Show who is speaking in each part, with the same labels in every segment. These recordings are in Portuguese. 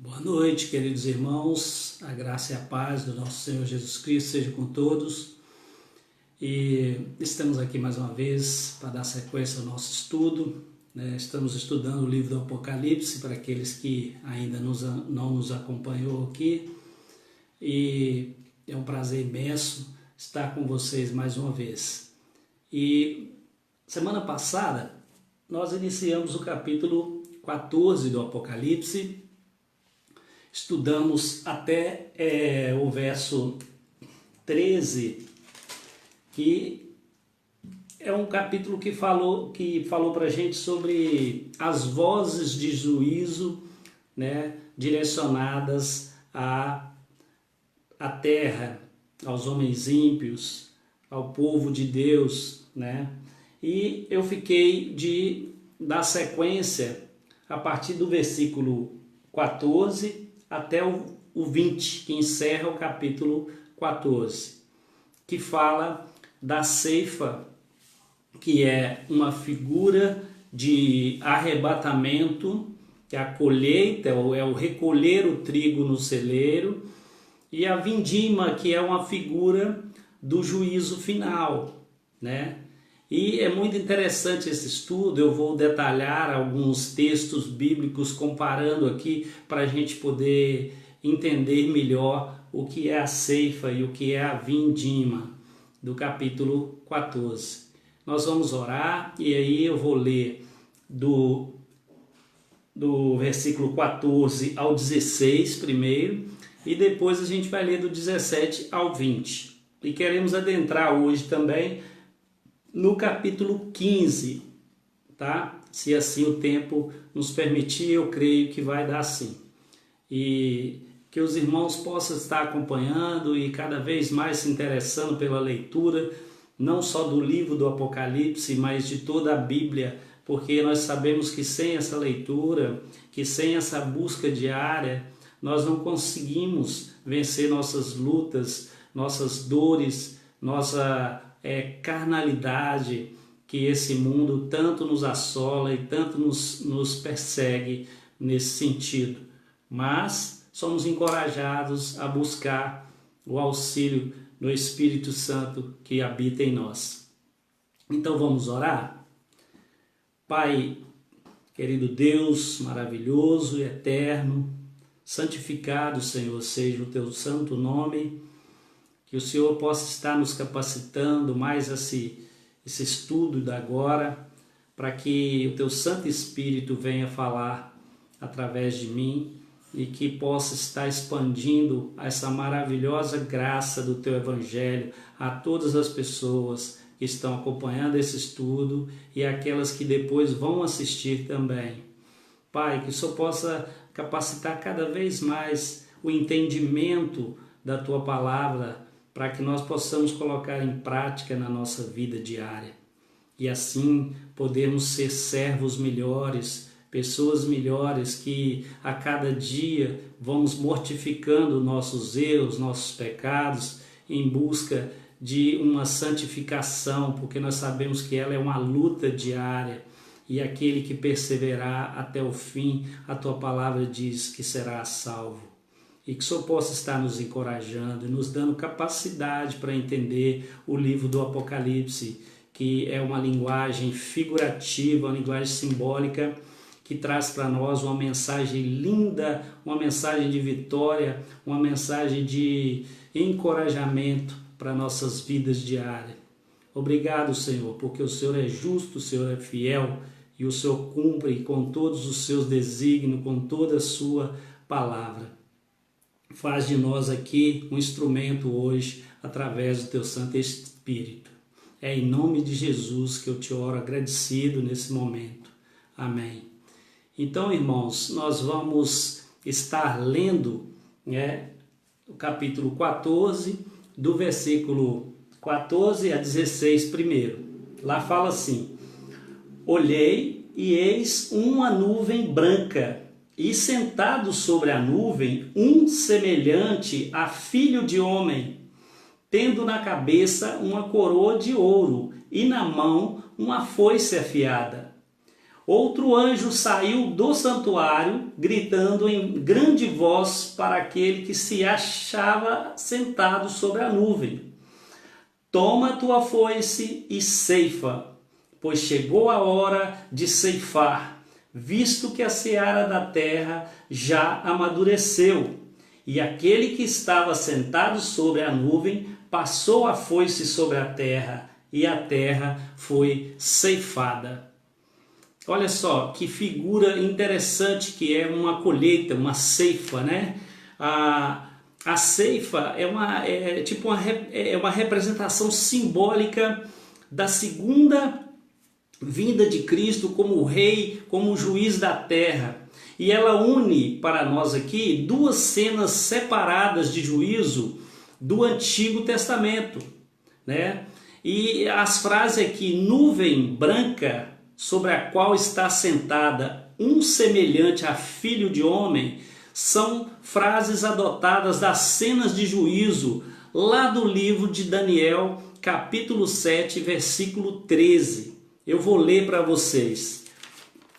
Speaker 1: Boa noite, queridos irmãos, a graça e a paz do nosso Senhor Jesus Cristo seja com todos. E estamos aqui mais uma vez para dar sequência ao nosso estudo. Estamos estudando o livro do Apocalipse para aqueles que ainda não nos acompanhou aqui. E é um prazer imenso estar com vocês mais uma vez. E semana passada nós iniciamos o capítulo 14 do Apocalipse. Estudamos até o verso 13, que é um capítulo que falou para a gente sobre as vozes de juízo, direcionadas à terra, aos homens ímpios, ao povo de Deus, E eu fiquei de dar sequência a partir do versículo 14 até o 20, que encerra o capítulo 14, que fala da ceifa, que é uma figura de arrebatamento, que é a colheita, ou é o recolher o trigo no celeiro, e a vindima, que é uma figura do juízo final, E é muito interessante esse estudo. Eu vou detalhar alguns textos bíblicos comparando aqui para a gente poder entender melhor o que é a ceifa e o que é a vindima do capítulo 14. Nós vamos orar e aí eu vou ler do versículo 14 ao 16 primeiro e depois a gente vai ler do 17 ao 20. E queremos adentrar hoje também no capítulo 15, tá? Se assim o tempo nos permitir, eu creio que vai dar sim. E que os irmãos possam estar acompanhando e cada vez mais se interessando pela leitura, não só do livro do Apocalipse, mas de toda a Bíblia, porque nós sabemos que sem essa leitura, que sem essa busca diária, nós não conseguimos vencer nossas lutas, nossas dores, nossa carnalidade, que esse mundo tanto nos assola e tanto nos persegue nesse sentido. Mas somos encorajados a buscar o auxílio do Espírito Santo que habita em nós. Então vamos orar? Pai, querido Deus, maravilhoso e eterno, santificado, Senhor, seja o teu santo nome. Que o Senhor possa estar nos capacitando mais esse estudo da agora, para que o teu Santo Espírito venha falar através de mim e que possa estar expandindo essa maravilhosa graça do teu Evangelho a todas as pessoas que estão acompanhando esse estudo e aquelas que depois vão assistir também. Pai, que o Senhor possa capacitar cada vez mais o entendimento da tua palavra, para que nós possamos colocar em prática na nossa vida diária. E assim podermos ser servos melhores, pessoas melhores que a cada dia vamos mortificando nossos erros, nossos pecados, em busca de uma santificação, porque nós sabemos que ela é uma luta diária. E aquele que perseverar até o fim, a tua palavra diz que será salvo. E que o Senhor possa estar nos encorajando e nos dando capacidade para entender o livro do Apocalipse, que é uma linguagem figurativa, uma linguagem simbólica, que traz para nós uma mensagem linda, uma mensagem de vitória, uma mensagem de encorajamento para nossas vidas diárias. Obrigado, Senhor, porque o Senhor é justo, o Senhor é fiel e o Senhor cumpre com todos os seus desígnios, com toda a sua palavra. Faz de nós aqui um instrumento hoje através do teu Santo Espírito. É em nome de Jesus que eu te oro agradecido nesse momento. Amém. Então, irmãos, nós vamos estar lendo o capítulo 14, do versículo 14 a 16 primeiro. Lá fala assim: olhei e eis uma nuvem branca, e sentado sobre a nuvem, um semelhante a filho de homem, tendo na cabeça uma coroa de ouro e na mão uma foice afiada. Outro anjo saiu do santuário, gritando em grande voz para aquele que se achava sentado sobre a nuvem: toma a tua foice e ceifa, pois chegou a hora de ceifar, visto que a seara da terra já amadureceu. E aquele que estava sentado sobre a nuvem passou a foice sobre a terra, e a terra foi ceifada. Olha só que figura interessante que é uma colheita, uma ceifa, né? A ceifa é uma representação simbólica da segunda vinda de Cristo como rei, como juiz da terra. E ela une para nós aqui duas cenas separadas de juízo do Antigo Testamento, né? E as frases aqui: nuvem branca sobre a qual está sentada um semelhante a filho de homem, são frases adotadas das cenas de juízo lá do livro de Daniel, capítulo 7, versículo 13. Eu vou ler para vocês.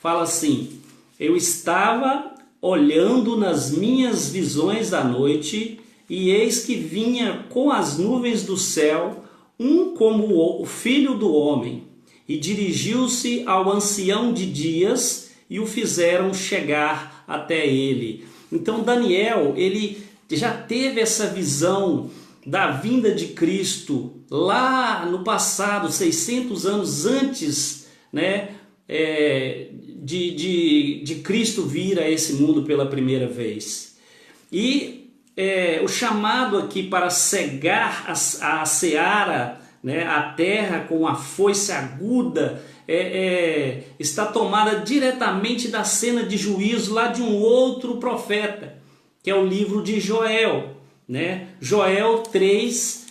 Speaker 1: Fala assim: eu estava olhando nas minhas visões da noite, e eis que vinha com as nuvens do céu um como o filho do homem, e dirigiu-se ao ancião de dias e o fizeram chegar até ele. Então Daniel, ele já teve essa visão da vinda de Cristo lá no passado, 600 anos antes, né, de Cristo vir a esse mundo pela primeira vez. E o chamado aqui para cegar a seara, né, a terra com a foice aguda, está tomada diretamente da cena de juízo lá de um outro profeta, que é o livro de Joel, né? Joel 3,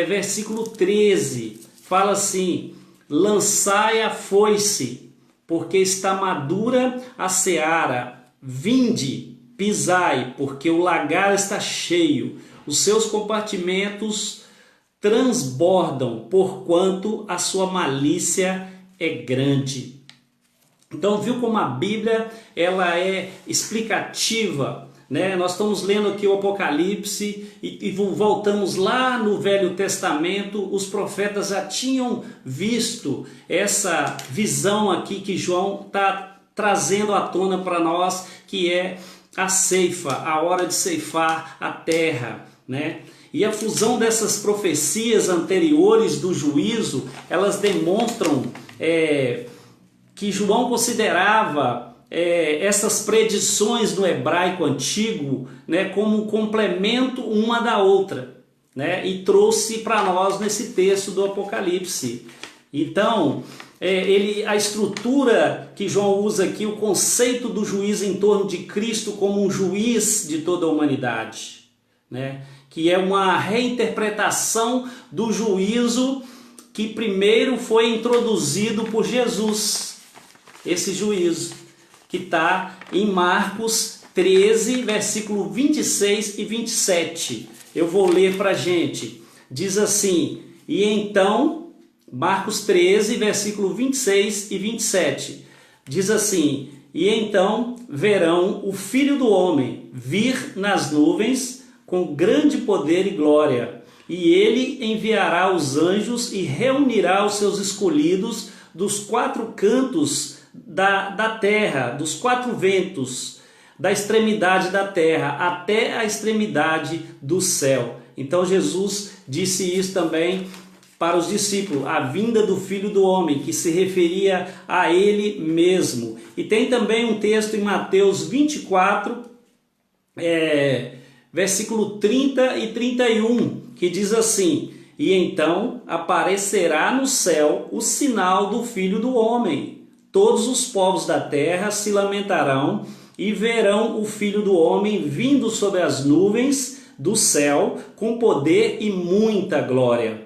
Speaker 1: versículo 13, fala assim: lançai a foice, porque está madura a seara, vinde, pisai, porque o lagar está cheio, os seus compartimentos transbordam, porquanto a sua malícia é grande. Então, viu como a Bíblia ela é explicativa, né? Nós estamos lendo aqui o Apocalipse e voltamos lá no Velho Testamento. Os profetas já tinham visto essa visão aqui que João está trazendo à tona para nós, que é a ceifa, a hora de ceifar a terra, né? E a fusão dessas profecias anteriores do juízo, elas demonstram que João considerava essas predições no hebraico antigo, né, como um complemento uma da outra, né, e trouxe para nós nesse texto do Apocalipse. Então, a estrutura que João usa aqui, o conceito do juízo em torno de Cristo como um juiz de toda a humanidade, né, que é uma reinterpretação do juízo que primeiro foi introduzido por Jesus. Esse juízo que está em Marcos 13, versículo 26 e 27. Eu vou ler para a gente. Diz assim: e então, Marcos 13, versículo 26 e 27. Diz assim: e então verão o Filho do Homem vir nas nuvens com grande poder e glória, e ele enviará os anjos e reunirá os seus escolhidos dos quatro cantos da terra, dos quatro ventos, da extremidade da terra até a extremidade do céu. Então Jesus disse isso também para os discípulos, a vinda do Filho do Homem, que se referia a ele mesmo. E tem também um texto em Mateus 24, versículo 30 e 31, que diz assim: e então aparecerá no céu o sinal do Filho do Homem. Todos os povos da terra se lamentarão e verão o Filho do Homem vindo sobre as nuvens do céu com poder e muita glória.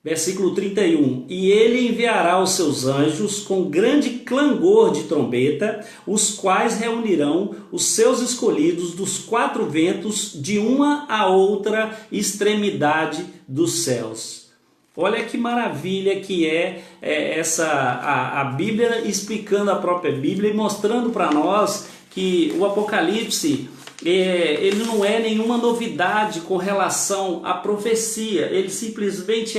Speaker 1: Versículo 31. E ele enviará os seus anjos com grande clangor de trombeta, os quais reunirão os seus escolhidos dos quatro ventos de uma a outra extremidade dos céus. Olha que maravilha que a Bíblia explicando a própria Bíblia e mostrando para nós que o Apocalipse ele não é nenhuma novidade com relação à profecia. Ele simplesmente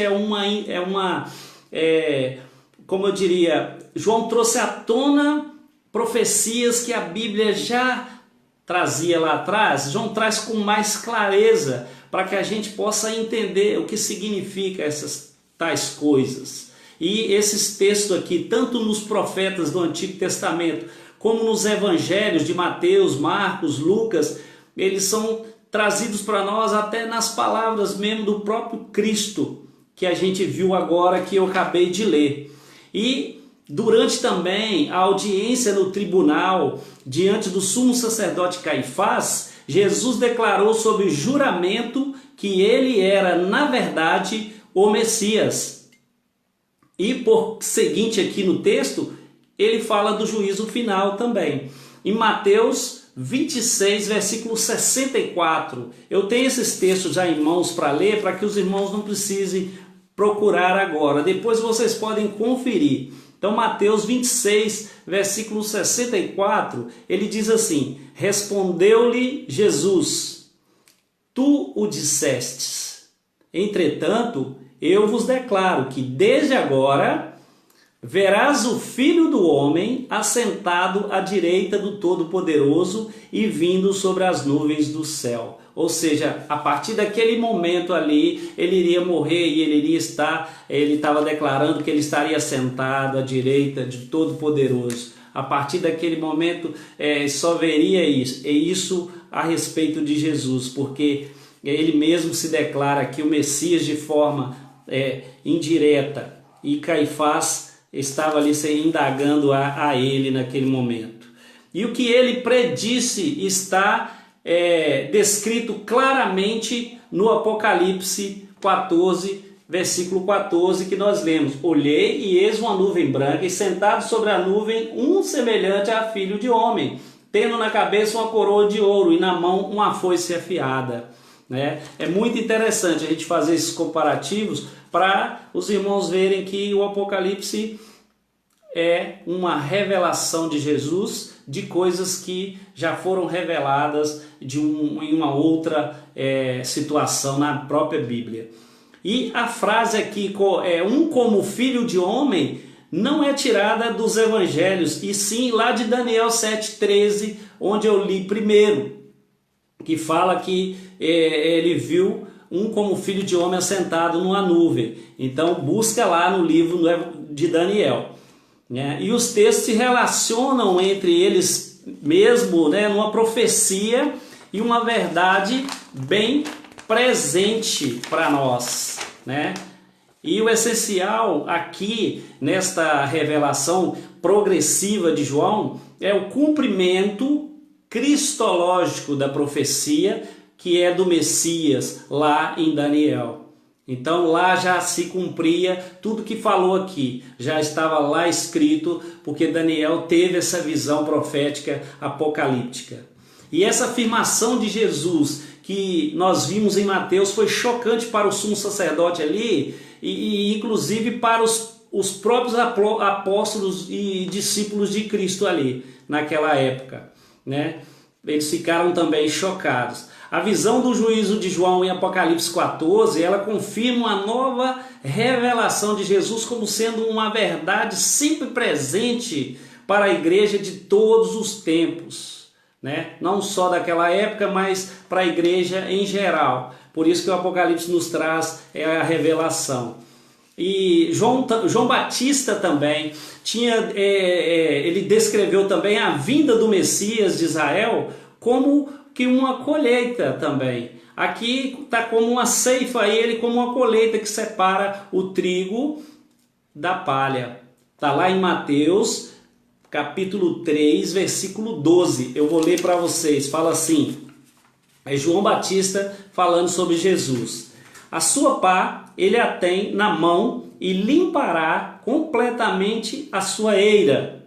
Speaker 1: como eu diria, João trouxe à tona profecias que a Bíblia já trazia lá atrás. João traz com mais clareza para que a gente possa entender o que significa essas tais coisas. E esses textos aqui, tanto nos profetas do Antigo Testamento, como nos evangelhos de Mateus, Marcos, Lucas, eles são trazidos para nós até nas palavras mesmo do próprio Cristo, que a gente viu agora, que eu acabei de ler. E durante também a audiência no tribunal, diante do sumo sacerdote Caifás, Jesus declarou sob juramento que ele era, na verdade, o Messias. E por seguinte aqui no texto, ele fala do juízo final também. Em Mateus 26, versículo 64. Eu tenho esses textos já em mãos para ler, para que os irmãos não precisem procurar agora. Depois vocês podem conferir. Então, Mateus 26, versículo 64, ele diz assim: respondeu-lhe Jesus, tu o dissestes. Entretanto, eu vos declaro que desde agora verás o Filho do Homem assentado à direita do Todo-Poderoso e vindo sobre as nuvens do céu. Ou seja, a partir daquele momento ali, ele iria morrer e ele estava declarando que ele estaria sentado à direita de Todo-Poderoso. A partir daquele momento, só veria isso, e isso a respeito de Jesus, porque ele mesmo se declara aqui o Messias de forma indireta, e Caifás estava ali se indagando a ele naquele momento. E o que ele predisse está descrito claramente no Apocalipse 14, versículo 14, que nós lemos: olhei e eis uma nuvem branca, e sentado sobre a nuvem um semelhante a filho de homem, tendo na cabeça uma coroa de ouro e na mão uma foice afiada. É muito interessante a gente fazer esses comparativos para os irmãos verem que o Apocalipse é uma revelação de Jesus, de coisas que já foram reveladas em uma outra situação na própria Bíblia. E a frase aqui, como filho de homem, não é tirada dos evangelhos, e sim lá de Daniel 7,13, onde eu li primeiro, que fala que ele viu como filho de homem assentado numa nuvem. Então busca lá no livro de Daniel. E os textos se relacionam entre eles mesmo, numa profecia e uma verdade bem presente para nós. E o essencial aqui nesta revelação progressiva de João é o cumprimento cristológico da profecia, que é do Messias lá em Daniel. Então lá já se cumpria tudo que falou aqui, já estava lá escrito, porque Daniel teve essa visão profética apocalíptica. E essa afirmação de Jesus que nós vimos em Mateus foi chocante para o sumo sacerdote ali, e inclusive para os próprios apóstolos e discípulos de Cristo ali naquela época. Eles ficaram também chocados. A visão do juízo de João em Apocalipse 14, ela confirma uma nova revelação de Jesus como sendo uma verdade sempre presente para a igreja de todos os tempos, Não só daquela época, mas para a igreja em geral. Por isso que o Apocalipse nos traz a revelação. E João Batista também ele descreveu também a vinda do Messias de Israel como que uma colheita também. Aqui está como uma ceifa, ele como uma colheita que separa o trigo da palha. Está lá em Mateus, capítulo 3, versículo 12. Eu vou ler para vocês. Fala assim, é João Batista falando sobre Jesus. A sua pá ele a tem na mão e limpará completamente a sua eira.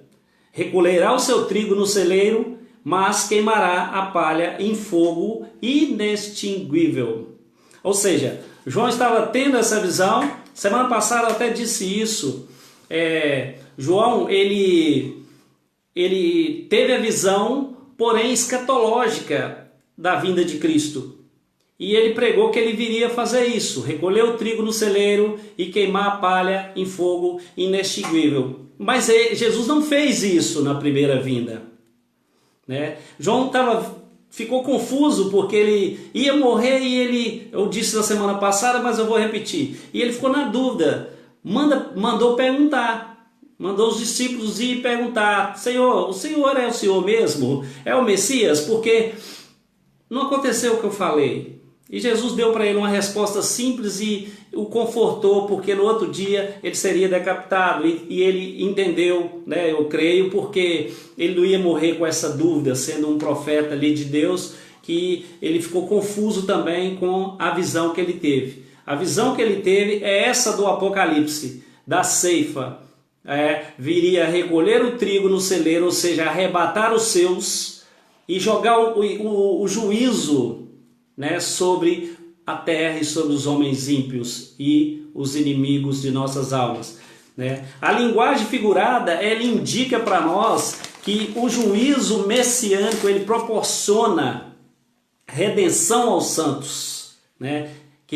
Speaker 1: Recolherá o seu trigo no celeiro, mas queimará a palha em fogo inextinguível. Ou seja, João estava tendo essa visão Semana passada eu até disse isso. João, ele teve a visão, porém escatológica, da vinda de Cristo. E ele pregou que ele viria fazer isso, recolher o trigo no celeiro e queimar a palha em fogo inextinguível. Mas Jesus não fez isso na primeira vinda, né? João ficou confuso porque ele ia morrer e eu disse na semana passada, mas eu vou repetir. E ele ficou na dúvida, mandou perguntar, mandou os discípulos ir perguntar: Senhor, o Senhor é o Senhor mesmo? É o Messias? Porque não aconteceu o que eu falei. E Jesus deu para ele uma resposta simples e o confortou, porque no outro dia ele seria decapitado. E ele entendeu, né, eu creio, porque ele não ia morrer com essa dúvida, sendo um profeta ali de Deus, que ele ficou confuso também com a visão que ele teve. A visão que ele teve é essa do Apocalipse, da ceifa. Viria recolher o trigo no celeiro, ou seja, arrebatar os seus e jogar o juízo, né, sobre a terra e sobre os homens ímpios e os inimigos de nossas almas, né? A linguagem figurada, ela indica para nós que o juízo messiânico, ele proporciona redenção aos santos, né? Que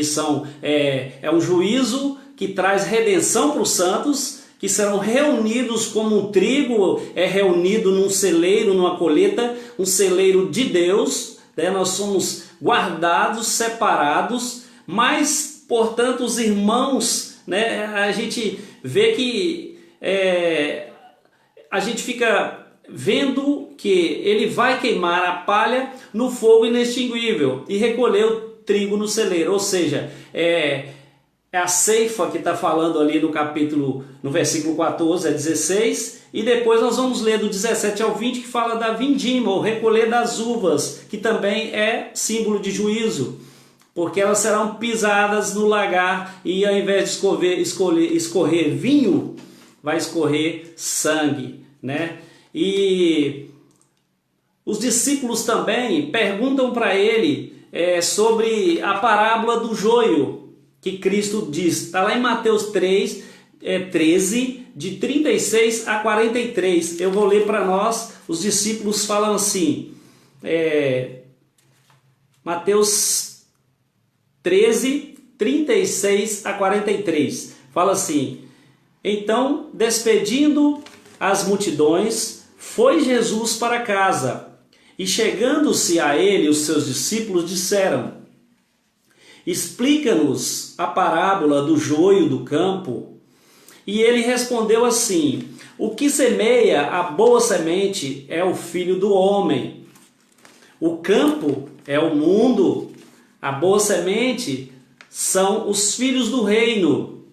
Speaker 1: é um juízo que traz redenção para os santos, que serão reunidos como um trigo reunido num celeiro, numa colheita, um celeiro de Deus, né? Nós somos guardados, separados, mas, portanto, os irmãos, né, a gente vê que a gente fica vendo que ele vai queimar a palha no fogo inextinguível e recolher o trigo no celeiro, ou seja, é a ceifa que está falando ali no versículo 14 a 16, e depois nós vamos ler do 17 ao 20, que fala da vindima, ou recolher das uvas, que também é símbolo de juízo, porque elas serão pisadas no lagar, e ao invés de escorrer vinho, vai escorrer sangue, né? E os discípulos também perguntam para ele sobre a parábola do joio, que Cristo diz, está lá em Mateus 13, de 36 a 43. Eu vou ler para nós. Os discípulos falam assim, Mateus 13, 36 a 43. Fala assim: então, despedindo as multidões, foi Jesus para casa, e chegando-se a ele, os seus discípulos disseram: explica-nos a parábola do joio do campo. E ele respondeu assim: o que semeia a boa semente é o Filho do Homem. O campo é o mundo. A boa semente são os filhos do reino,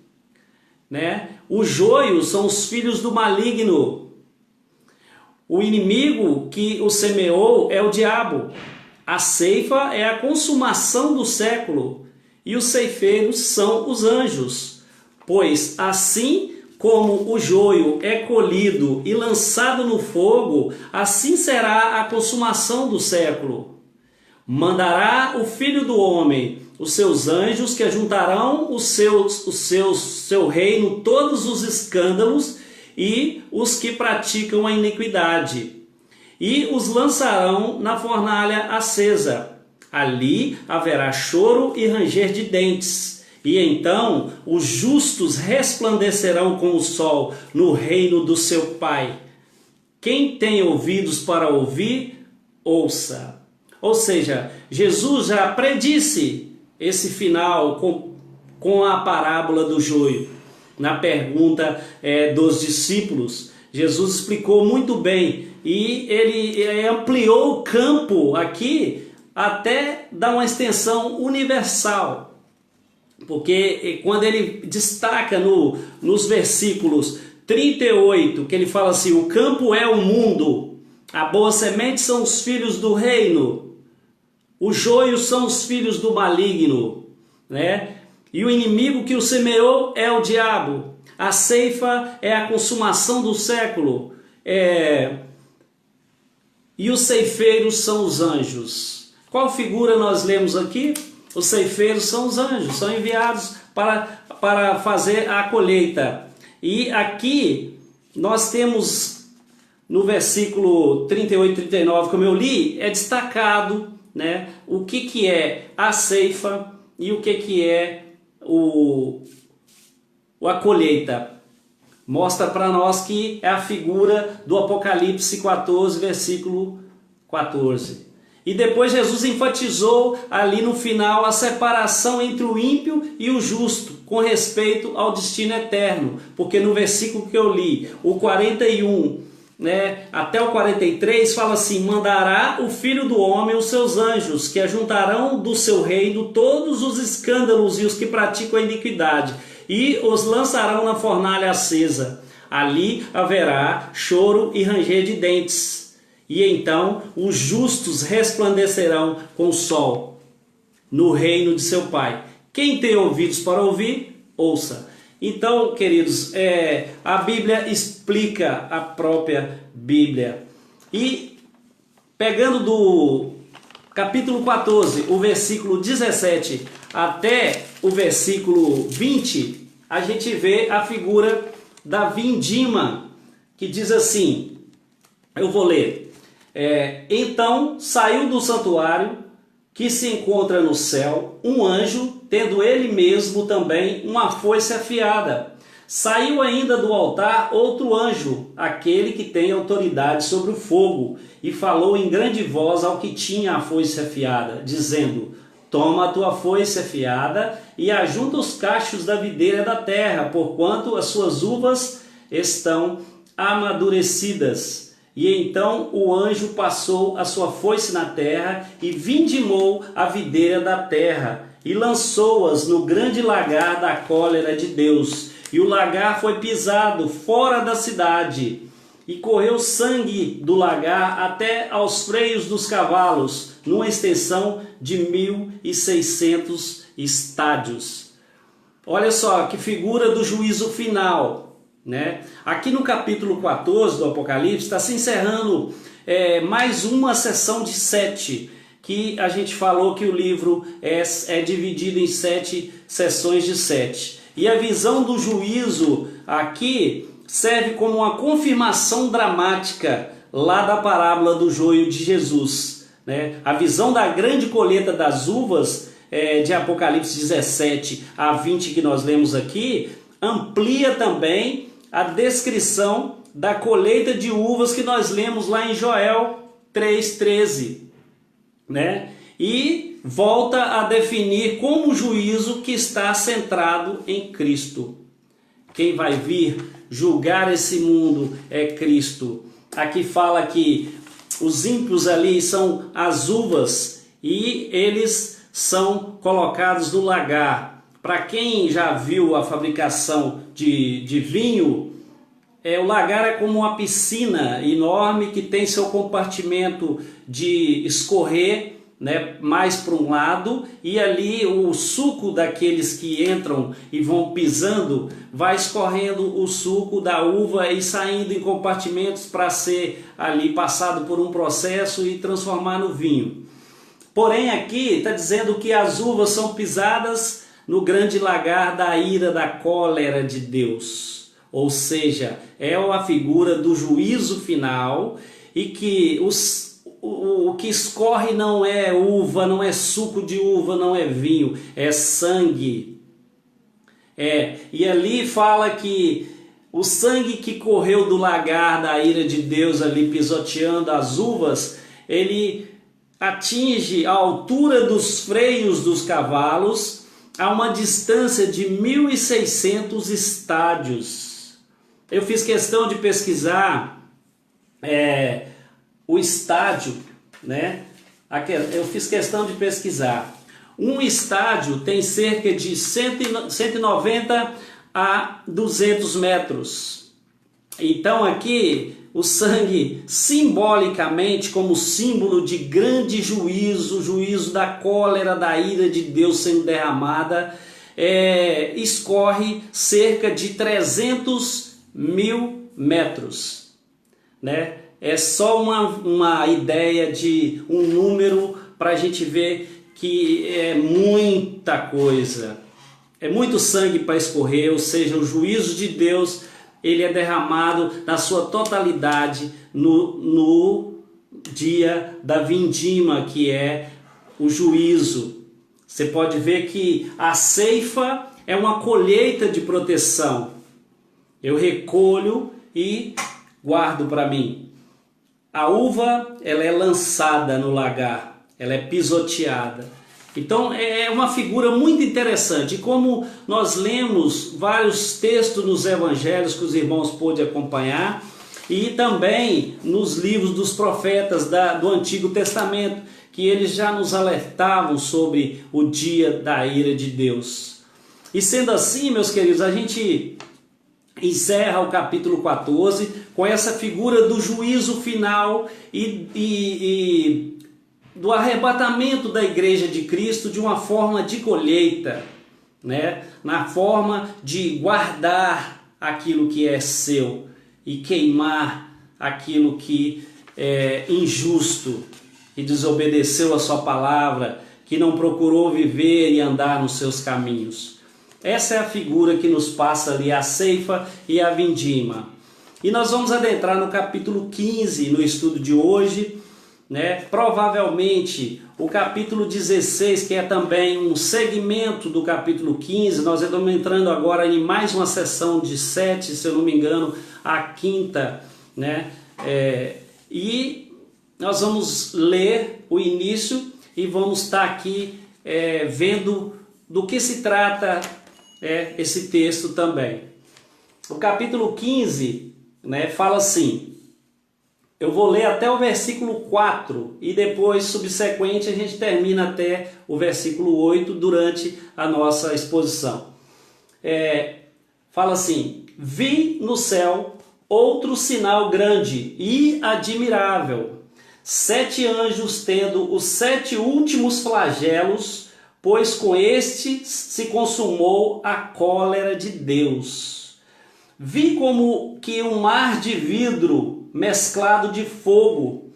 Speaker 1: né? O joio são os filhos do maligno. O inimigo que o semeou é o diabo. A ceifa é a consumação do século, e os ceifeiros são os anjos. Pois assim como o joio é colhido e lançado no fogo, assim será a consumação do século. Mandará o Filho do Homem os seus anjos, que ajuntarão seu reino todos os escândalos e os que praticam a iniquidade, e os lançarão na fornalha acesa. Ali haverá choro e ranger de dentes. E então os justos resplandecerão como o sol no reino do seu Pai. Quem tem ouvidos para ouvir, ouça. Ou seja, Jesus já predisse esse final com a parábola do joio. Na pergunta dos discípulos, Jesus explicou muito bem, e ele ampliou o campo aqui até dar uma extensão universal. Porque quando ele destaca nos versículos 38, que ele fala assim: o campo é o mundo, a boa semente são os filhos do reino, o joio são os filhos do maligno, né? E o inimigo que o semeou é o diabo. A ceifa é a consumação do século, e os ceifeiros são os anjos. Qual figura nós lemos aqui? Os ceifeiros são os anjos, são enviados para fazer a colheita. E aqui nós temos no versículo 38 e 39, como eu li, é destacado, né, o que é a ceifa e o que é a colheita. Mostra para nós que é a figura do Apocalipse 14, versículo 14. E depois Jesus enfatizou ali no final a separação entre o ímpio e o justo, com respeito ao destino eterno. Porque no versículo que eu li, o 41, né, até o 43, fala assim: mandará o Filho do Homem os seus anjos, que ajuntarão do seu reino todos os escândalos e os que praticam a iniquidade, e os lançarão na fornalha acesa. Ali haverá choro e ranger de dentes. E então os justos resplandecerão com o sol no reino de seu Pai. Quem tem ouvidos para ouvir, ouça. Então, queridos, a Bíblia explica a própria Bíblia. E pegando do capítulo 14, o versículo 17 até o versículo 20, a gente vê a figura da vindima, que diz assim, eu vou ler. Então saiu do santuário que se encontra no céu um anjo, tendo ele mesmo também uma foice afiada. Saiu ainda do altar outro anjo, aquele que tem autoridade sobre o fogo, e falou em grande voz ao que tinha a foice afiada, dizendo: toma a tua foice afiada e ajunta os cachos da videira da terra, porquanto as suas uvas estão amadurecidas. E então o anjo passou a sua foice na terra e vindimou a videira da terra e lançou-as no grande lagar da cólera de Deus. E o lagar foi pisado fora da cidade e correu sangue do lagar até aos freios dos cavalos, numa extensão de 1.600 estádios. Olha só que figura do juízo final, né? Aqui no capítulo 14 do Apocalipse está se encerrando mais uma sessão de 7, que a gente falou que o livro é dividido em 7 sessões de 7. E a visão do juízo aqui serve como uma confirmação dramática lá da parábola do joio de Jesus, né? A visão da grande colheita das uvas de Apocalipse 17 a 20 que nós lemos aqui amplia também a descrição da colheita de uvas que nós lemos lá em Joel 3,13, né? E volta a definir como o juízo que está centrado em Cristo. Quem vai vir julgar esse mundo é Cristo. Aqui fala que os ímpios ali são as uvas e eles são colocados no lagar. Para quem já viu a fabricação de vinho, o lagar é como uma piscina enorme que tem seu compartimento de escorrer, né, mais para um lado, e ali o suco daqueles que entram e vão pisando, vai escorrendo o suco da uva e saindo em compartimentos para ser ali passado por um processo e transformar no vinho. Porém aqui está dizendo que as uvas são pisadas no grande lagar da ira, da cólera de Deus. Ou seja, é a figura do juízo final, e que o que escorre não é uva, não é suco de uva, não é vinho, é sangue. E ali fala que o sangue que correu do lagar da ira de Deus ali pisoteando as uvas, ele atinge a altura dos freios dos cavalos a uma distância de 1.600 estádios. Eu fiz questão de pesquisar o estádio, né? Eu fiz questão de pesquisar. Um estádio tem cerca de 190 a 200 metros. Então aqui o sangue, simbolicamente, como símbolo de grande juízo, o juízo da cólera, da ira de Deus sendo derramada, escorre cerca de 300.000 metros, né? É só uma ideia de um número para a gente ver que é muita coisa, é muito sangue para escorrer, ou seja, o juízo de Deus, ele é derramado na sua totalidade no dia da vindima, que é o juízo. Você pode ver que a ceifa é uma colheita de proteção. Eu recolho e guardo para mim. A uva, ela é lançada no lagar, ela é pisoteada. Então é uma figura muito interessante. E como nós lemos vários textos nos evangelhos que os irmãos pôde acompanhar, e também nos livros dos profetas do Antigo Testamento, que eles já nos alertavam sobre o dia da ira de Deus. E sendo assim, meus queridos, a gente encerra o capítulo 14 com essa figura do juízo final e do arrebatamento da igreja de Cristo de uma forma de colheita, né? Na forma de guardar aquilo que é seu e queimar aquilo que é injusto, que desobedeceu a sua palavra, que não procurou viver e andar nos seus caminhos. Essa é a figura que nos passa ali a ceifa e a vindima. E nós vamos adentrar no capítulo 15 no estudo de hoje, né? Provavelmente o capítulo 16, que é também um segmento do capítulo 15, nós estamos entrando agora em mais uma sessão de 7, se eu não me engano, a quinta, né? E nós vamos ler o início e vamos estar aqui vendo do que se trata esse texto também. O capítulo 15, né, fala assim, eu vou ler até o versículo 4 e depois, subsequente, a gente termina até o versículo 8 durante a nossa exposição. Fala assim, vi no céu outro sinal grande e admirável, 7 anjos tendo os 7 últimos flagelos, pois com este se consumou a cólera de Deus. Vi como que um mar de vidro mesclado de fogo,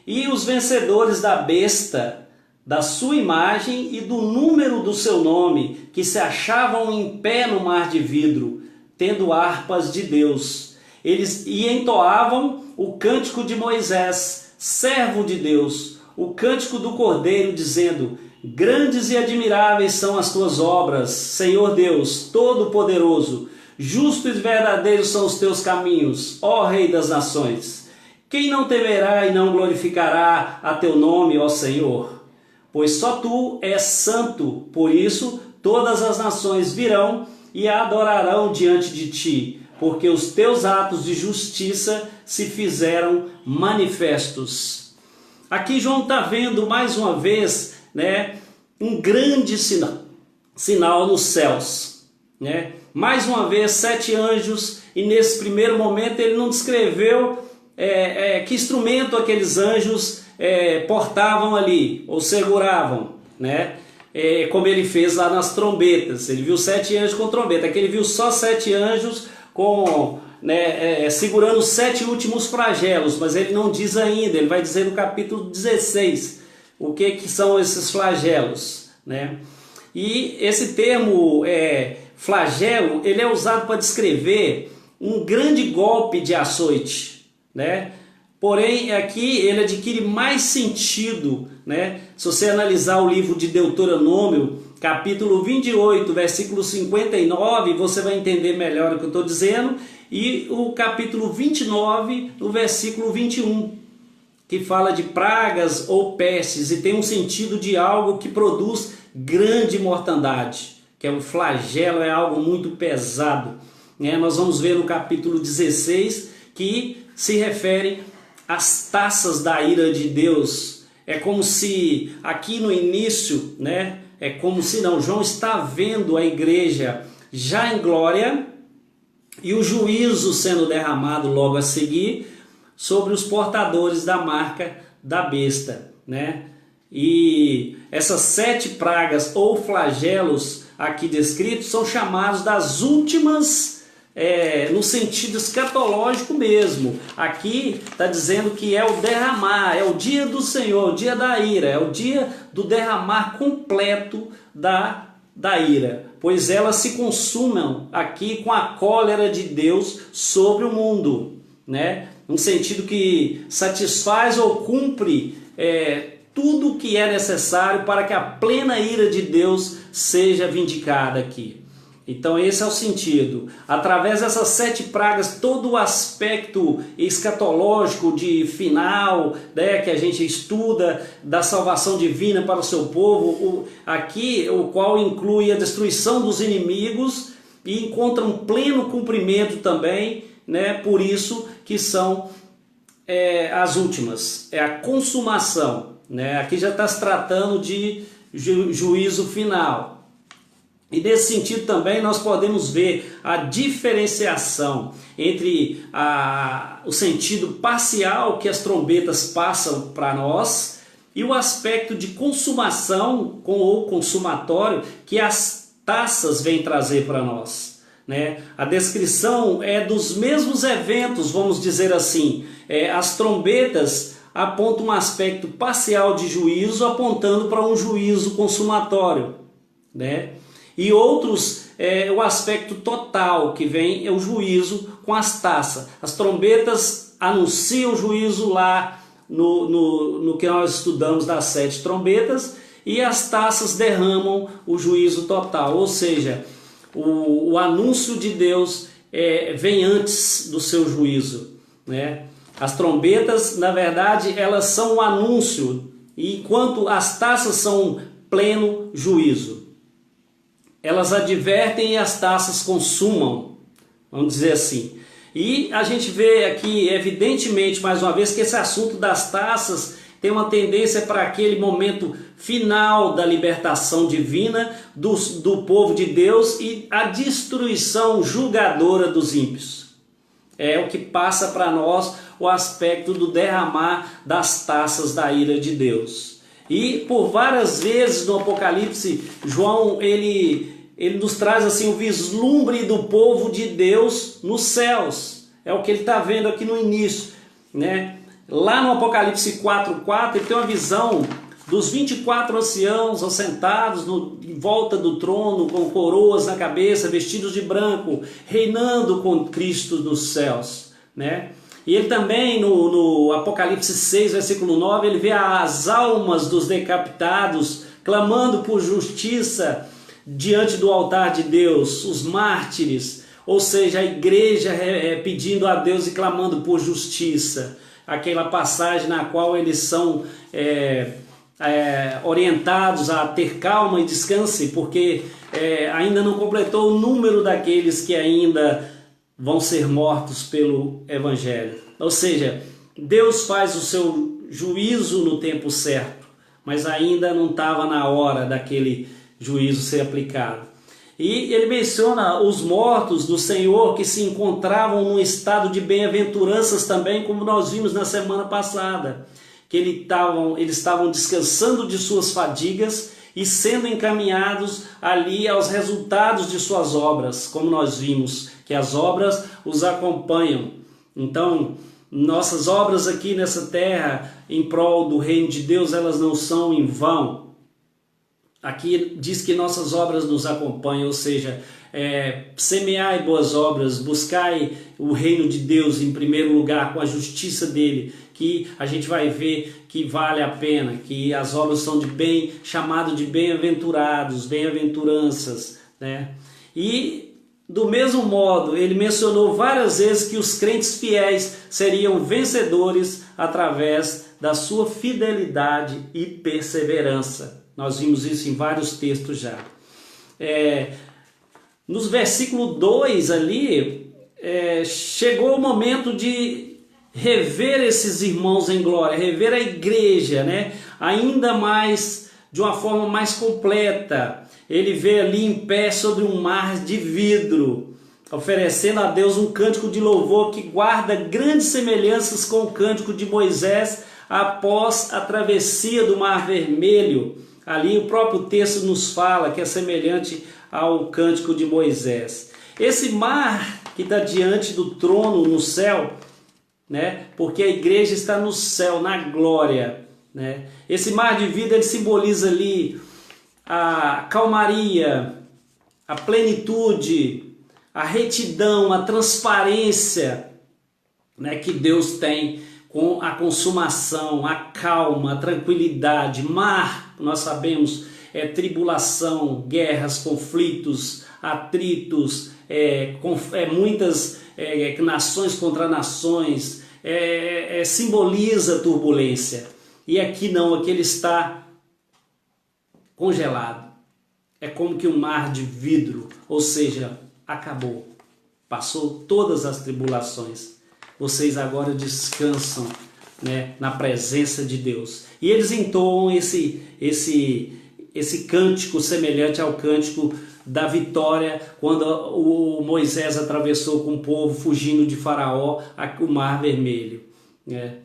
Speaker 1: e os vencedores da besta, da sua imagem e do número do seu nome, que se achavam em pé no mar de vidro, tendo harpas de Deus. Eles entoavam o cântico de Moisés, servo de Deus, o cântico do Cordeiro, dizendo: grandes e admiráveis são as tuas obras, Senhor Deus, Todo-Poderoso. Justos e verdadeiros são os teus caminhos, ó Rei das nações. Quem não temerá e não glorificará a teu nome, ó Senhor? Pois só tu és santo, por isso todas as nações virão e adorarão diante de ti, porque os teus atos de justiça se fizeram manifestos. Aqui João está vendo mais uma vez, né, um grande sinal nos céus, né? Mais uma vez 7 anjos, e nesse primeiro momento ele não descreveu que instrumento aqueles anjos portavam ali, ou seguravam, né? Como ele fez lá nas trombetas. Ele viu 7 anjos com trombeta. Aqui ele viu só 7 anjos com, segurando os 7 últimos flagelos, mas ele não diz ainda, ele vai dizer no capítulo 16 o que são esses flagelos, né? E esse termo flagelo, ele é usado para descrever um grande golpe de açoite, né? Porém, aqui ele adquire mais sentido, né? Se você analisar o livro de Deuteronômio, capítulo 28, versículo 59, você vai entender melhor o que eu estou dizendo, e o capítulo 29, no versículo 21, que fala de pragas ou pestes, e tem um sentido de algo que produz grande mortandade, que é um flagelo, é algo muito pesado, né? Nós vamos ver no capítulo 16 que se refere às taças da ira de Deus. É como se aqui no início, né? É como se não, João está vendo a igreja já em glória e o juízo sendo derramado logo a seguir sobre os portadores da marca da besta, né? E essas 7 pragas ou flagelos aqui descritos são chamados das últimas no sentido escatológico mesmo. Aqui está dizendo que é o derramar, é o dia do Senhor, o dia da ira, é o dia do derramar completo da ira, pois elas se consumam aqui com a cólera de Deus sobre o mundo, né? No sentido que satisfaz ou cumpre tudo o que é necessário para que a plena ira de Deus seja vindicada aqui. Então esse é o sentido. Através dessas 7 pragas, todo o aspecto escatológico de final, né, que a gente estuda, da salvação divina para o seu povo, aqui o qual inclui a destruição dos inimigos e encontra um pleno cumprimento também, né, por isso que são as últimas, é a consumação, né? Aqui já está se tratando de juízo final. E nesse sentido também nós podemos ver a diferenciação entre o sentido parcial que as trombetas passam para nós e o aspecto de consumação ou consumatório que as taças vêm trazer para nós, né? A descrição é dos mesmos eventos, vamos dizer assim. As trombetas apontam um aspecto parcial de juízo, apontando para um juízo consumatório, né? E outros, o aspecto total, que vem é o juízo com as taças. As trombetas anunciam o juízo lá no que nós estudamos das 7 trombetas, e as taças derramam o juízo total, ou seja, o anúncio de Deus vem antes do seu juízo, né? As trombetas, na verdade, elas são um anúncio, enquanto as taças são pleno juízo. Elas advertem e as taças consumam, vamos dizer assim. E a gente vê aqui, evidentemente, mais uma vez, que esse assunto das taças tem uma tendência para aquele momento final da libertação divina do povo de Deus e a destruição julgadora dos ímpios. É o que passa para nós o aspecto do derramar das taças da ira de Deus. E por várias vezes no Apocalipse, João ele nos traz assim o vislumbre do povo de Deus nos céus. É o que ele está vendo aqui no início, né? Lá no Apocalipse 4:4 ele tem uma visão dos 24 anciãos assentados em volta do trono, com coroas na cabeça, vestidos de branco, reinando com Cristo nos céus, né? E ele também, no Apocalipse 6, versículo 9, ele vê as almas dos decapitados clamando por justiça diante do altar de Deus, os mártires, ou seja, a igreja pedindo a Deus e clamando por justiça. Aquela passagem na qual eles são orientados a ter calma e descanse, porque ainda não completou o número daqueles que ainda vão ser mortos pelo Evangelho. Ou seja, Deus faz o seu juízo no tempo certo, mas ainda não estava na hora daquele juízo ser aplicado. E ele menciona os mortos do Senhor que se encontravam num estado de bem-aventuranças também, como nós vimos na semana passada, que eles estavam descansando de suas fadigas e sendo encaminhados ali aos resultados de suas obras, como nós vimos, que as obras os acompanham. Então, nossas obras aqui nessa terra, em prol do reino de Deus, elas não são em vão. Aqui diz que nossas obras nos acompanham, ou seja, semeai boas obras, buscai o reino de Deus em primeiro lugar, com a justiça dele, que a gente vai ver que vale a pena, que as obras são de bem, chamado de bem-aventurados, bem-aventuranças, né? E do mesmo modo, ele mencionou várias vezes que os crentes fiéis seriam vencedores através da sua fidelidade e perseverança. Nós vimos isso em vários textos já. Nos versículo 2 ali, chegou o momento de rever esses irmãos em glória, rever a igreja, né? Ainda mais, de uma forma mais completa. Ele vê ali em pé sobre um mar de vidro, oferecendo a Deus um cântico de louvor que guarda grandes semelhanças com o cântico de Moisés após a travessia do Mar Vermelho. Ali o próprio texto nos fala que é semelhante ao cântico de Moisés. Esse mar que está diante do trono no céu, né? Porque a igreja está no céu, na glória, né? Esse mar de vida, ele simboliza ali a calmaria, a plenitude, a retidão, a transparência, né, que Deus tem com a consumação, a calma, a tranquilidade. Mar, nós sabemos, é tribulação, guerras, conflitos, atritos, muitas nações contra nações, simboliza turbulência. E aqui não, aqui ele está congelado. É como que um mar de vidro, ou seja, acabou. Passou todas as tribulações. Vocês agora descansam, né, na presença de Deus. E eles entoam esse cântico semelhante ao cântico da vitória, quando o Moisés atravessou com o povo fugindo de Faraó o Mar Vermelho, né?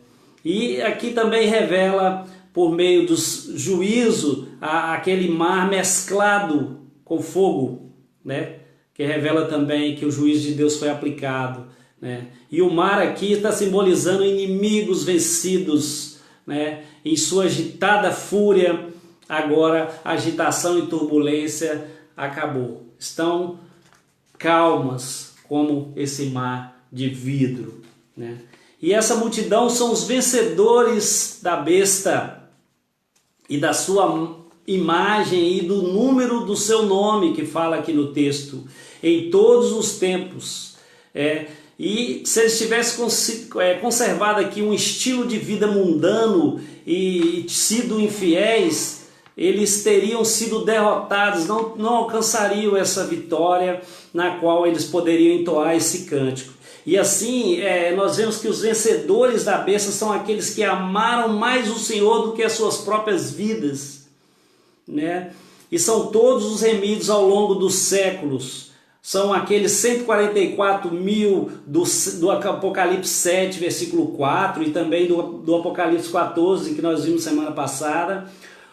Speaker 1: E aqui também revela, por meio do juízo, aquele mar mesclado com fogo, né? Que revela também que o juízo de Deus foi aplicado, né? E o mar aqui está simbolizando inimigos vencidos, né? Em sua agitada fúria, agora a agitação e turbulência acabou. Estão calmas como esse mar de vidro, né? E essa multidão são os vencedores da besta e da sua imagem e do número do seu nome, que fala aqui no texto, em todos os tempos. E se eles tivessem conservado aqui um estilo de vida mundano e sido infiéis, eles teriam sido derrotados, não alcançariam essa vitória na qual eles poderiam entoar esse cântico. E assim, nós vemos que os vencedores da besta são aqueles que amaram mais o Senhor do que as suas próprias vidas, né? E são todos os remidos ao longo dos séculos. São aqueles 144 mil do Apocalipse 7, versículo 4, e também do Apocalipse 14, que nós vimos semana passada.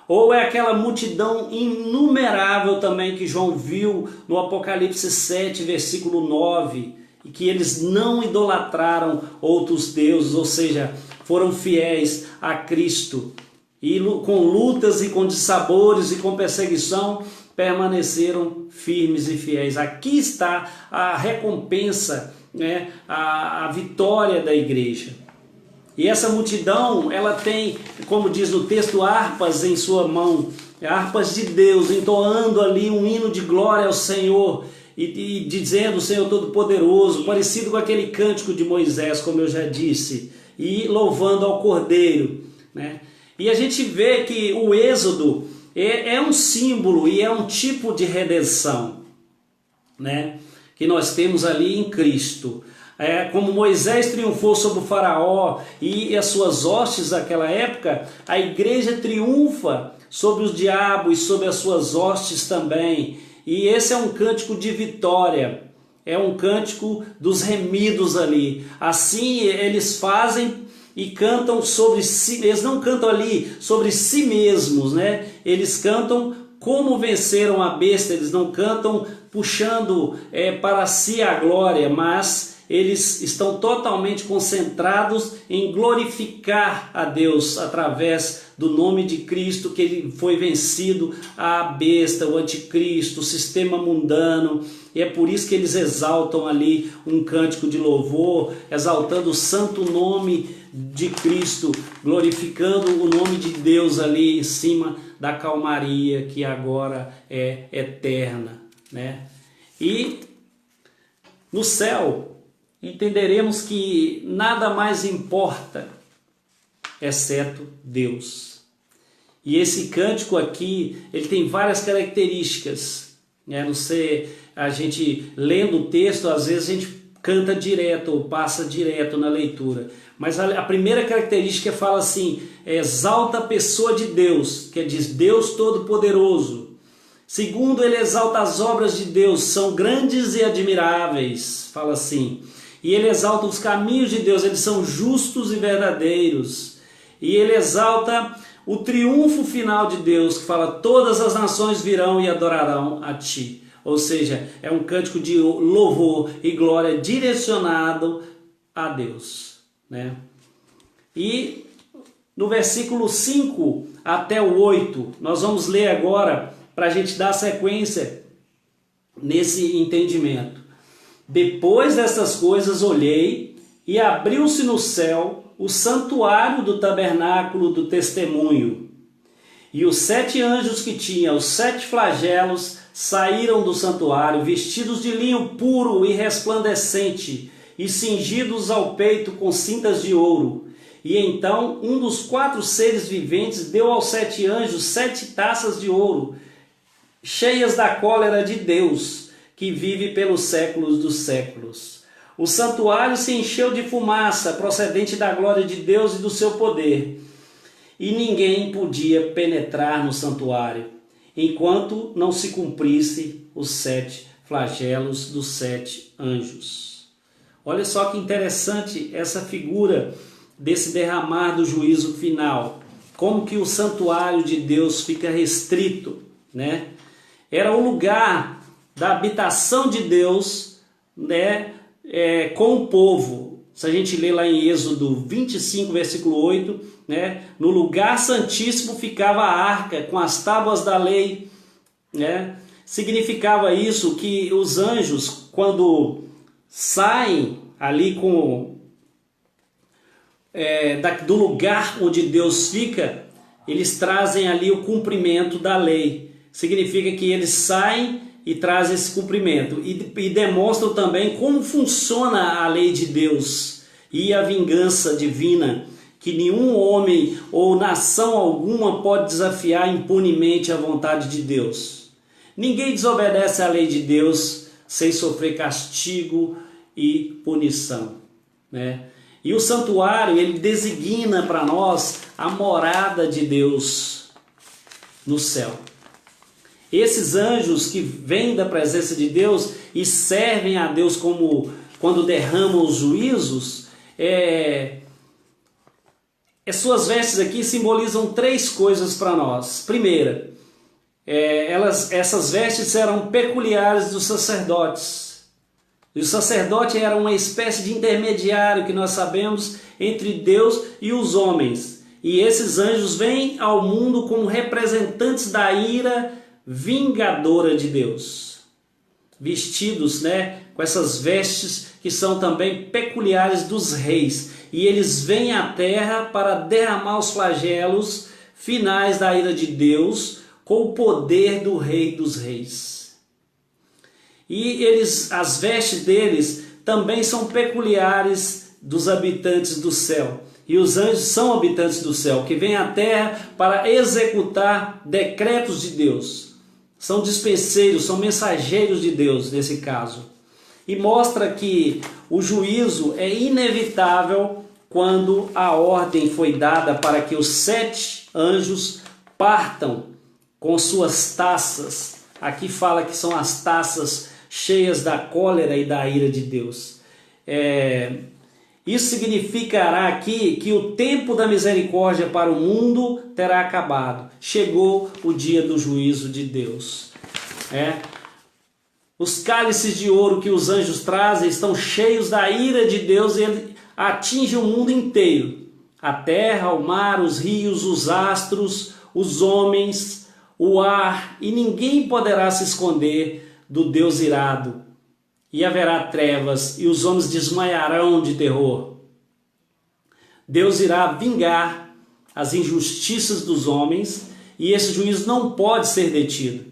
Speaker 1: Ou é aquela multidão inumerável também que João viu no Apocalipse 7, versículo 9, e que eles não idolatraram outros deuses, ou seja, foram fiéis a Cristo. E com lutas e com dissabores e com perseguição, permaneceram firmes e fiéis. Aqui está a recompensa, né, a vitória da igreja. E essa multidão, ela tem, como diz no texto, harpas em sua mão, harpas de Deus, entoando ali um hino de glória ao Senhor e dizendo: Senhor Todo-Poderoso, parecido com aquele cântico de Moisés, como eu já disse, e louvando ao Cordeiro, né? E a gente vê que o Êxodo é um símbolo e é um tipo de redenção, né, que nós temos ali em Cristo. Como Moisés triunfou sobre o faraó e as suas hostes naquela época, a igreja triunfa sobre os diabos e sobre as suas hostes também. E esse é um cântico de vitória, é um cântico dos remidos ali. Assim eles fazem e cantam sobre si, eles não cantam ali sobre si mesmos, né? Eles cantam como venceram a besta, eles não cantam puxando para si a glória, mas eles estão totalmente concentrados em glorificar a Deus através do nome de Cristo, que ele foi vencido a besta, o anticristo, o sistema mundano. E é por isso que eles exaltam ali um cântico de louvor, exaltando o santo nome de Cristo, glorificando o nome de Deus ali em cima da calmaria que agora é eterna, né? E no céu entenderemos que nada mais importa exceto Deus. E esse cântico aqui, ele tem várias características, né? Não sei, a gente lendo o texto, às vezes a gente canta direto ou passa direto na leitura. Mas a primeira característica fala assim: exalta a pessoa de Deus, que diz Deus Todo-Poderoso. Segundo, ele exalta as obras de Deus, são grandes e admiráveis, fala assim. E ele exalta os caminhos de Deus, eles são justos e verdadeiros. E ele exalta o triunfo final de Deus, que fala: todas as nações virão e adorarão a ti. ou seja, é um cântico de louvor e glória direcionado a Deus, né? E no versículo 5 até o 8, nós vamos ler agora para a gente dar sequência nesse entendimento. Depois dessas coisas olhei e abriu-se no céu o santuário do tabernáculo do testemunho. E os 7 anjos que tinham os 7 flagelos saíram do santuário, vestidos de linho puro e resplandecente, e cingidos ao peito com cintas de ouro. E então um dos 4 seres viventes deu aos 7 anjos 7 taças de ouro, cheias da cólera de Deus, que vive pelos séculos dos séculos. O santuário se encheu de fumaça, procedente da glória de Deus e do seu poder. E ninguém podia penetrar no santuário, enquanto não se cumprisse os 7 flagelos dos 7 anjos. Olha só que interessante essa figura desse derramar do juízo final. Como que o santuário de Deus fica restrito, né? Era o lugar da habitação de Deus, né, com o povo. Se a gente lê lá em Êxodo 25, versículo 8, né, no lugar santíssimo ficava a arca com as tábuas da lei, né? Significava isso que os anjos, quando saem ali do lugar onde Deus fica, eles trazem ali o cumprimento da lei. Significa que eles saem e trazem esse cumprimento e demonstram também como funciona a lei de Deus e a vingança divina, que nenhum homem ou nação alguma pode desafiar impunemente a vontade de Deus. Ninguém desobedece à lei de Deus sem sofrer castigo e punição, né? E o santuário, ele designa para nós a morada de Deus no céu. Esses anjos que vêm da presença de Deus e servem a Deus como quando derramam os juízos, suas vestes aqui simbolizam 3 coisas para nós. Primeira, essas vestes eram peculiares dos sacerdotes. E o sacerdote era uma espécie de intermediário que nós sabemos entre Deus e os homens. E esses anjos vêm ao mundo como representantes da ira vingadora de Deus, vestidos, né, com essas vestes que são também peculiares dos reis, e eles vêm à terra para derramar os flagelos finais da ira de Deus com o poder do Rei dos Reis. E as vestes deles também são peculiares dos habitantes do céu. E os anjos são habitantes do céu, que vêm à terra para executar decretos de Deus. São dispenseiros, são mensageiros de Deus nesse caso. E mostra que o juízo é inevitável quando a ordem foi dada para que os 7 anjos partam com suas taças. Aqui fala que são as taças cheias da cólera e da ira de Deus. Isso significará aqui que o tempo da misericórdia para o mundo terá acabado. Chegou o dia do juízo de Deus. Os cálices de ouro que os anjos trazem estão cheios da ira de Deus e ele atinge o mundo inteiro. A terra, o mar, os rios, os astros, os homens, o ar, e ninguém poderá se esconder do Deus irado. E haverá trevas, e os homens desmaiarão de terror. Deus irá vingar as injustiças dos homens, e esse juízo não pode ser detido.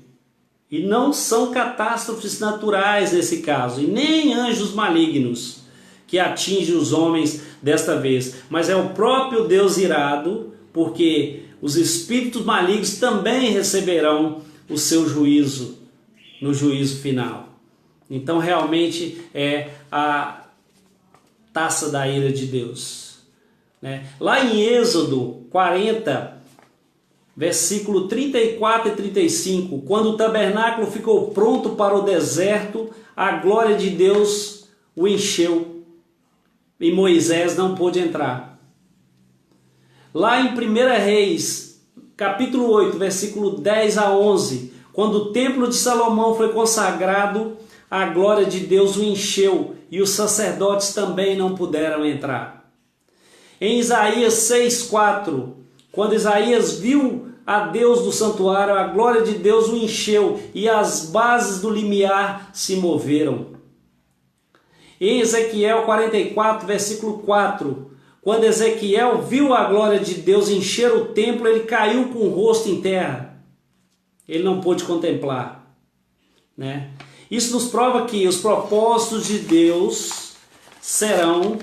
Speaker 1: E não são catástrofes naturais nesse caso, e nem anjos malignos que atingem os homens desta vez, mas é o próprio Deus irado, porque os espíritos malignos também receberão o seu juízo no juízo final. Então realmente é a taça da ira de Deus, né? Lá em Êxodo 40, versículo 34 e 35, quando o tabernáculo ficou pronto para o deserto, a glória de Deus o encheu e Moisés não pôde entrar. Lá em 1 Reis, capítulo 8, versículo 10 a 11, quando o templo de Salomão foi consagrado, a glória de Deus o encheu e os sacerdotes também não puderam entrar. Em Isaías 6,4, quando Isaías viu a Deus do santuário, a glória de Deus o encheu e as bases do limiar se moveram. Em Ezequiel 44, versículo 4, quando Ezequiel viu a glória de Deus encher o templo, ele caiu com o rosto em terra. Ele não pôde contemplar, né? Isso nos prova que os propósitos de Deus serão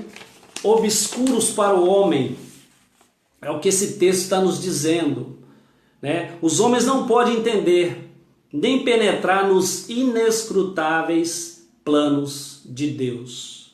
Speaker 1: obscuros para o homem. É o que esse texto está nos dizendo, né? Os homens não podem entender, nem penetrar nos inescrutáveis planos de Deus,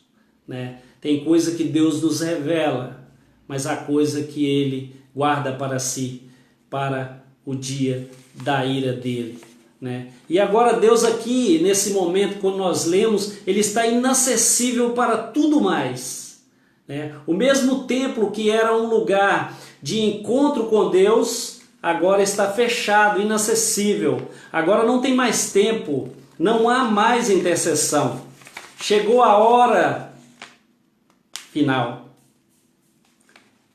Speaker 1: né? Tem coisa que Deus nos revela, mas há coisa que Ele guarda para si, para o dia da ira dele, né? E agora Deus aqui, nesse momento, quando nós lemos, Ele está inacessível para tudo mais, né? O mesmo templo que era um lugar de encontro com Deus, agora está fechado, inacessível. Agora não tem mais tempo, não há mais intercessão. Chegou a hora final.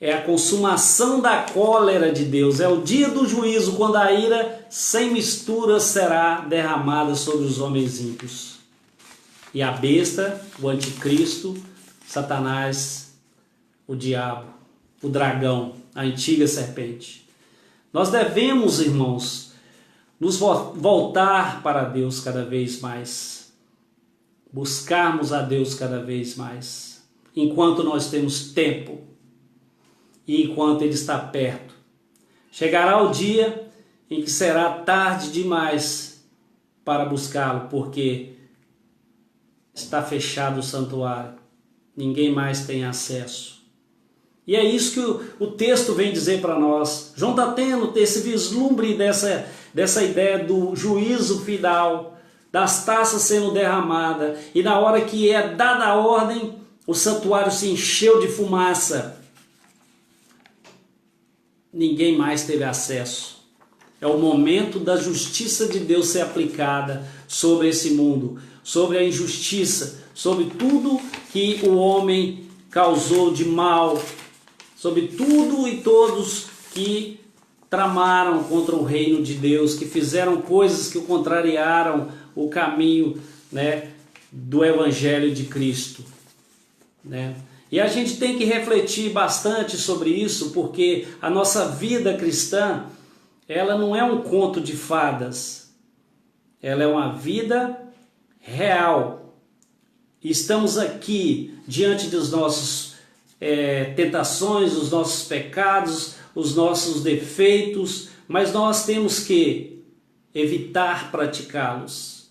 Speaker 1: É a consumação da cólera de Deus. É o dia do juízo, quando a ira sem mistura será derramada sobre os homens ímpios. E a besta, o anticristo, Satanás, o diabo, o dragão, a antiga serpente. Nós devemos, irmãos, nos voltar para Deus cada vez mais. Buscarmos a Deus cada vez mais. Enquanto nós temos tempo. E enquanto Ele está perto. Chegará o dia em que será tarde demais para buscá-lo, porque está fechado o santuário. Ninguém mais tem acesso. E é isso que o texto vem dizer para nós. João está tendo esse vislumbre dessa ideia do juízo final, das taças sendo derramadas, e na hora que é dada a ordem, o santuário se encheu de fumaça. Ninguém mais teve acesso. É o momento da justiça de Deus ser aplicada sobre esse mundo, sobre a injustiça, sobre tudo que o homem causou de mal, sobre tudo e todos que tramaram contra o reino de Deus, que fizeram coisas que o contrariaram o caminho, né, do Evangelho de Cristo, né? E a gente tem que refletir bastante sobre isso, porque a nossa vida cristã, ela não é um conto de fadas, ela é uma vida real. E estamos aqui diante dos nossos tentações, os nossos pecados, os nossos defeitos, mas nós temos que evitar praticá-los.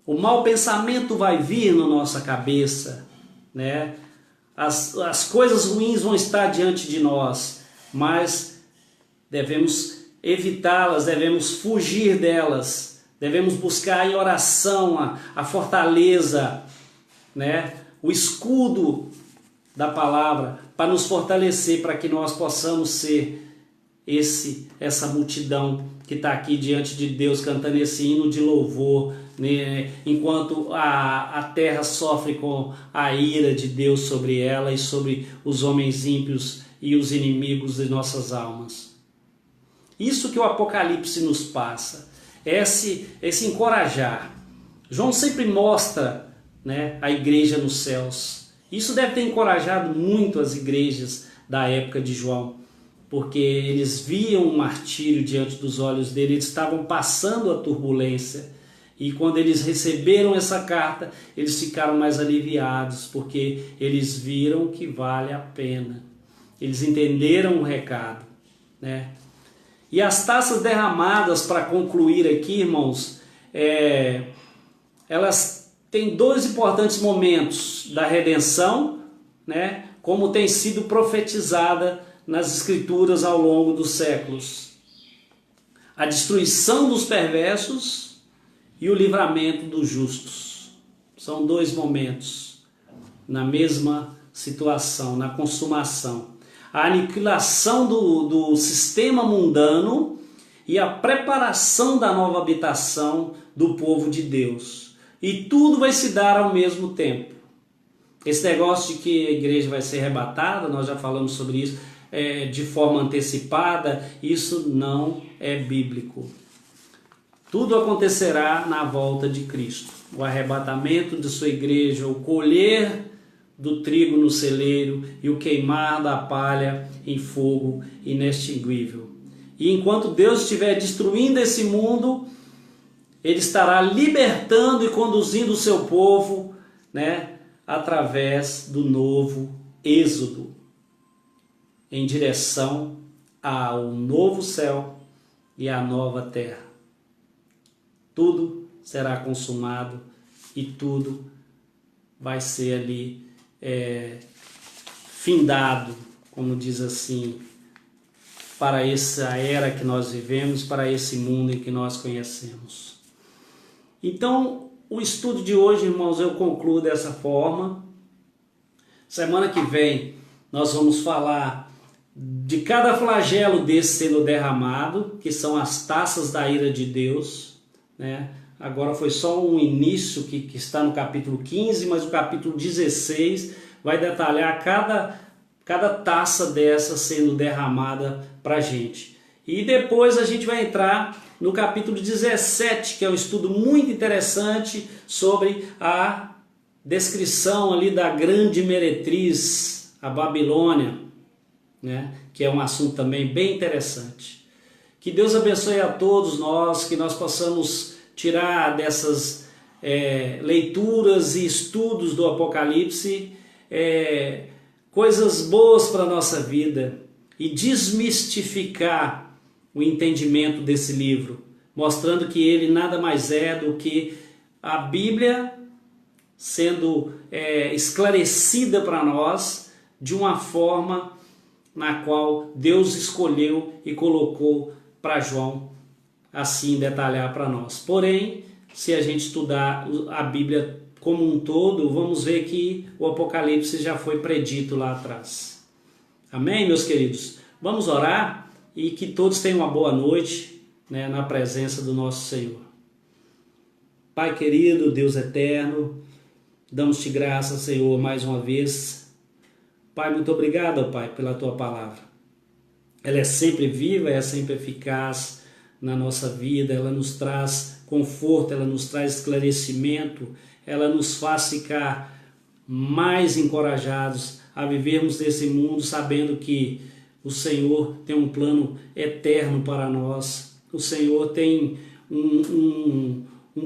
Speaker 1: O mau pensamento vai vir na nossa cabeça, né? As coisas ruins vão estar diante de nós, mas devemos evitá-las, devemos fugir delas, devemos buscar em oração a fortaleza, né? O escudo da palavra para nos fortalecer, para que nós possamos ser essa multidão que está aqui diante de Deus cantando esse hino de louvor, né? Enquanto a terra sofre com a ira de Deus sobre ela e sobre os homens ímpios e os inimigos de nossas almas. Isso que o Apocalipse nos passa, esse encorajar. João sempre mostra, né, a igreja nos céus. Isso deve ter encorajado muito as igrejas da época de João, porque eles viam o martírio diante dos olhos dele, eles estavam passando a turbulência. E quando eles receberam essa carta, eles ficaram mais aliviados, porque eles viram que vale a pena. Eles entenderam o recado, né? E as taças derramadas, para concluir aqui, irmãos, elas têm dois importantes momentos da redenção, né? Como tem sido profetizada nas Escrituras ao longo dos séculos. A destruição dos perversos e o livramento dos justos. São dois momentos na mesma situação, na consumação. A aniquilação do sistema mundano e a preparação da nova habitação do povo de Deus. E tudo vai se dar ao mesmo tempo. Esse negócio de que a igreja vai ser arrebatada, nós já falamos sobre isso, de forma antecipada, isso não é bíblico. Tudo acontecerá na volta de Cristo. O arrebatamento de sua igreja, o colher do trigo no celeiro e o queimar da palha em fogo inextinguível. E enquanto Deus estiver destruindo esse mundo, Ele estará libertando e conduzindo o seu povo, através do novo êxodo, em direção ao novo céu e à nova terra. Tudo será consumado e tudo vai ser ali findado, como diz assim, para essa era que nós vivemos, para esse mundo em que nós conhecemos. Então, o estudo de hoje, irmãos, eu concluo dessa forma. Semana que vem nós vamos falar de cada flagelo desse sendo derramado, que são as taças da ira de Deus, Agora foi só um início que está no capítulo 15, mas o capítulo 16 vai detalhar cada taça dessa sendo derramada para a gente. E depois a gente vai entrar no capítulo 17, que é um estudo muito interessante sobre a descrição ali da grande meretriz, a Babilônia, que é um assunto também bem interessante. Que Deus abençoe a todos nós, que nós possamos tirar dessas leituras e estudos do Apocalipse coisas boas para a nossa vida e desmistificar o entendimento desse livro, mostrando que ele nada mais é do que a Bíblia sendo esclarecida para nós de uma forma na qual Deus escolheu e colocou para João assim detalhar para nós. Porém, se a gente estudar a Bíblia como um todo, vamos ver que o Apocalipse já foi predito lá atrás. Amém, meus queridos? Vamos orar e que todos tenham uma boa noite na presença do nosso Senhor. Pai querido, Deus eterno, damos-te graça, Senhor, mais uma vez. Pai, muito obrigado, Pai, pela tua palavra. Ela é sempre viva, é sempre eficaz na nossa vida, ela nos traz conforto, ela nos traz esclarecimento, ela nos faz ficar mais encorajados a vivermos nesse mundo sabendo que o Senhor tem um plano eterno para nós. O Senhor tem um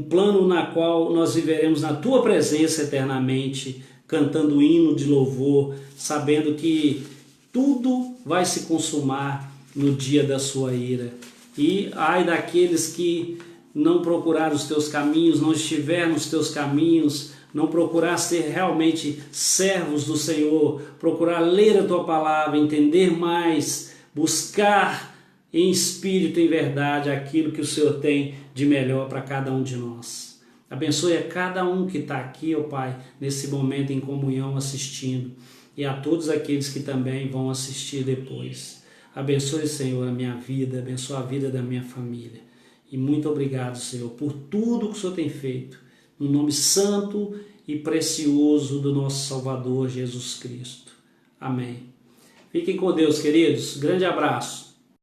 Speaker 1: plano na qual nós viveremos na tua presença eternamente, cantando hino de louvor, sabendo que tudo vai se consumar no dia da sua ira. E ai daqueles que não procurar os teus caminhos, não estiver nos teus caminhos, não procurar ser realmente servos do Senhor, procurar ler a tua palavra, entender mais, buscar em espírito e em verdade aquilo que o Senhor tem de melhor para cada um de nós. Abençoe a cada um que está aqui, ó Pai, nesse momento em comunhão assistindo, e a todos aqueles que também vão assistir depois. Abençoe, Senhor, a minha vida, abençoe a vida da minha família. E muito obrigado, Senhor, por tudo que o Senhor tem feito, no nome santo e precioso do nosso Salvador Jesus Cristo. Amém. Fiquem com Deus, queridos. Grande abraço.